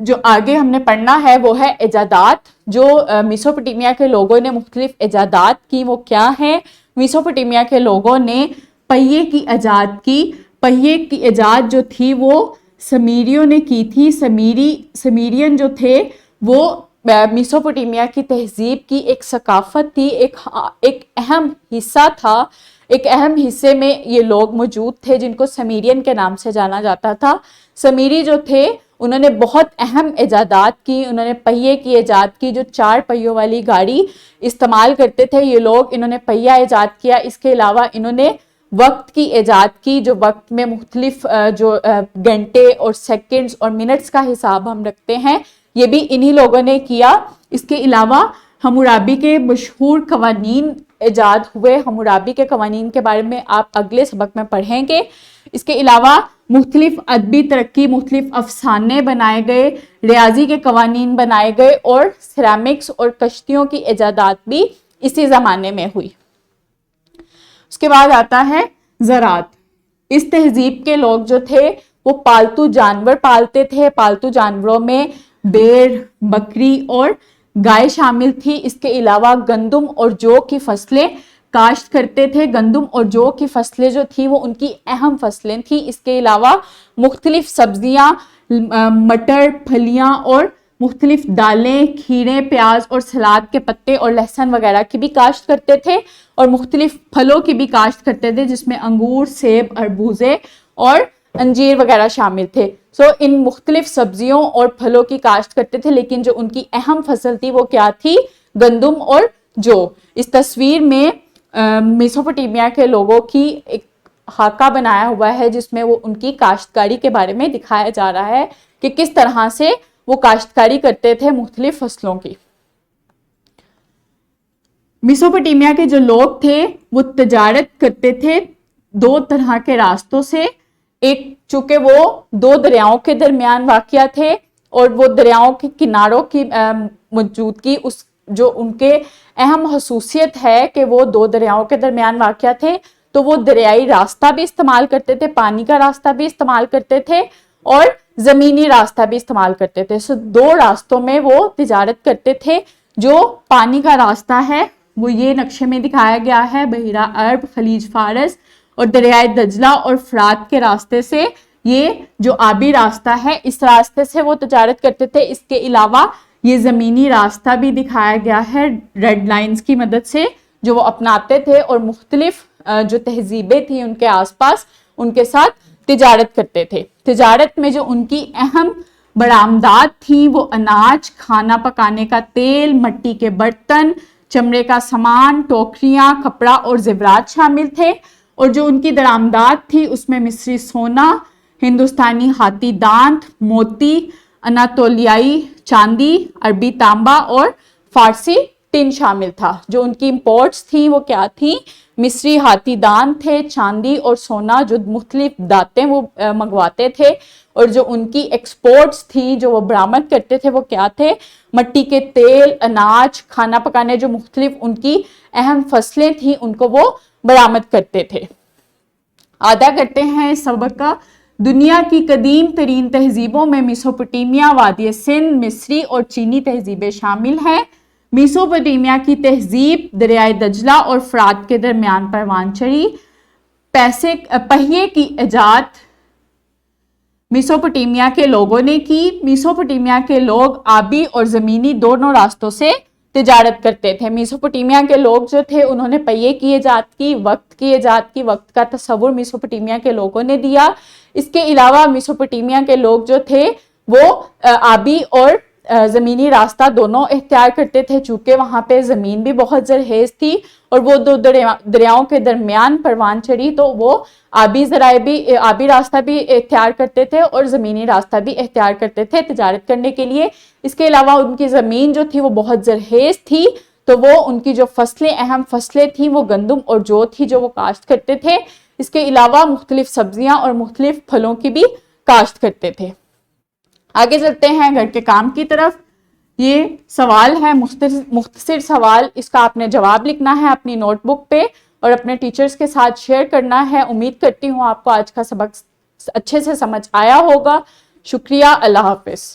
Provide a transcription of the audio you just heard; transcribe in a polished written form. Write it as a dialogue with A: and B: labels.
A: جو آگے ہم نے پڑھنا ہے وہ ہے ایجادات. جو میسوپوٹیمیا کے لوگوں نے مختلف ایجادات کی وہ کیا ہے. میسوپوٹیمیا کے لوگوں نے پہیے کی ایجاد کی. پہیے کی ایجاد جو تھی وہ سمیریوں نے کی تھی. سمیرین جو تھے وہ میسوپوٹیمیا کی تہذیب کی ایک ثقافت تھی, ایک اہم حصہ تھا. ایک اہم حصے میں یہ لوگ موجود تھے جن کو سمیرین کے نام سے جانا جاتا تھا. سمیری جو تھے انہوں نے بہت اہم ایجادات کی. انہوں نے پہیے کی ایجاد کی, جو 4 پہیوں والی گاڑی استعمال کرتے تھے یہ لوگ, انہوں نے پہیہ ایجاد کیا. اس کے علاوہ انہوں نے وقت کی ایجاد کی, جو وقت میں مختلف جو گھنٹے اور سیکنڈز اور منٹس کا حساب ہم رکھتے ہیں یہ بھی انہی لوگوں نے کیا. اس کے علاوہ حمورابی کے مشہور قوانین ایجاد ہوئے. حمورابی کے قوانین کے بارے میں آپ اگلے سبق میں پڑھیں گے. اس کے علاوہ مختلف ادبی ترقی, مختلف افسانے بنائے گئے, ریاضی کے قوانین بنائے گئے اور سیرامکس اور کشتیوں کی ایجادات بھی اسی زمانے میں ہوئی. اس کے بعد آتا ہے زراعت. اس تہذیب کے لوگ جو تھے وہ پالتو جانور پالتے تھے. پالتو جانوروں میں بھیڑ, بکری اور گائے شامل تھی. اس کے علاوہ گندم اور جو کی فصلیں کاشت کرتے تھے. گندم اور جو کی فصلیں جو تھی وہ ان کی اہم فصلیں تھیں. اس کے علاوہ مختلف سبزیاں, مٹر, پھلیاں اور مختلف دالیں, کھیرے, پیاز اور سلاد کے پتے اور لہسن وغیرہ کی بھی کاشت کرتے تھے, اور مختلف پھلوں کی بھی کاشت کرتے تھے جس میں انگور, سیب, خربوزے اور انجیر وغیرہ شامل تھے. ان مختلف سبزیوں اور پھلوں کی کاشت کرتے تھے, لیکن جو ان کی اہم فصل تھی وہ کیا تھی؟ گندم اور جو. اس تصویر میں میسوپوٹیمیا کے لوگوں کی ایک خاکہ بنایا ہوا ہے جس میں وہ ان کی کاشتکاری کے بارے میں دکھایا جا رہا ہے کہ کس طرح سے وہ کاشتکاری کرتے تھے مختلف فصلوں کی. میسوپوٹیمیا کے جو لوگ تھے وہ تجارت کرتے تھے 2 طرح کے راستوں سے. ایک چونکہ وہ 2 دریاؤں کے درمیان واقع تھے اور وہ دریاؤں کے کناروں کی موجودگی اس جو ان کے اہم خصوصیت ہے کہ وہ 2 دریاؤں کے درمیان واقع تھے, تو وہ دریائی راستہ بھی استعمال کرتے تھے, پانی کا راستہ بھی استعمال کرتے تھے اور زمینی راستہ بھی استعمال کرتے تھے. 2 راستوں میں وہ تجارت کرتے تھے. جو پانی کا راستہ ہے وہ یہ نقشے میں دکھایا گیا ہے. بحیرہ عرب, خلیج فارس اور دریائے دجلہ اور فرات کے راستے سے یہ جو آبی راستہ ہے اس راستے سے وہ تجارت کرتے تھے. اس کے علاوہ یہ زمینی راستہ بھی دکھایا گیا ہے ریڈ لائنز کی مدد سے جو وہ اپناتے تھے اور مختلف جو تہذیبیں تھیں ان کے آس پاس ان کے ساتھ تجارت کرتے تھے. تجارت میں جو ان کی اہم برآمدات تھیں وہ اناج, کھانا پکانے کا تیل, مٹی کے برتن, چمڑے کا سامان, ٹوکریاں, کپڑا اور زیورات شامل تھے. اور جو ان کی درآمدات تھی اس میں مصری سونا, ہندوستانی ہاتھی دانت, موتی, اناتولیائی چاندی, عربی تانبا اور فارسی ٹن شامل تھا. جو ان کی امپورٹس تھیں وہ کیا تھیں؟ مصری ہاتھی دانت تھے, چاندی اور سونا, جو مختلف دھاتیں وہ منگواتے تھے. اور جو ان کی ایکسپورٹس تھیں جو وہ برآمد کرتے تھے وہ کیا تھے؟ مٹی کے تیل, اناج, کھانا پکانے جو مختلف ان کی اہم فصلیں تھیں ان کو وہ برآمد کرتے تھے. آدھا کرتے ہیں اس سبق کا. دنیا کی قدیم ترین تہذیبوں میں میسوپوٹیمیا, وادی سندھ, مصری اور چینی تہذیبیں شامل ہیں. میسوپوٹیمیا کی تہذیب دریائے دجلہ اور فرات کے درمیان پروان چڑھی. پہیے کی ایجاد میسوپوٹیمیا کے لوگوں نے کی. میسوپوٹیمیا کے لوگ آبی اور زمینی دونوں راستوں سے تجارت کرتے تھے. میسوپوٹیمیا کے لوگ جو تھے انہوں نے پہیے کی ایجاد کی, وقت کی ایجاد کی, وقت کا تصور میسوپوٹیمیا کے لوگوں نے دیا. اس کے علاوہ میسوپوٹیمیا کے لوگ جو تھے وہ آبی اور زمینی راستہ دونوں اختیار کرتے تھے چونکہ وہاں پہ زمین بھی بہت زرخیز تھی اور وہ 2 دریاؤں کے درمیان پروان چڑھی تو وہ آبی راستہ بھی اختیار کرتے تھے اور زمینی راستہ بھی اختیار کرتے تھے تجارت کرنے کے لیے. اس کے علاوہ ان کی زمین جو تھی وہ بہت زرخیز تھی تو وہ ان کی جو فصلیں اہم فصلیں تھیں وہ گندم اور جو تھی جو وہ کاشت کرتے تھے. اس کے علاوہ مختلف سبزیاں اور مختلف پھلوں کی بھی کاشت کرتے تھے. آگے چلتے ہیں گھر کے کام کی طرف. یہ سوال ہے مختصر سوال, اس کا آپ نے جواب لکھنا ہے اپنی نوٹ بک پہ اور اپنے ٹیچرز کے ساتھ شیئر کرنا ہے. امید کرتی ہوں آپ کو آج کا سبق اچھے سے سمجھ آیا ہوگا. شکریہ. اللہ حافظ.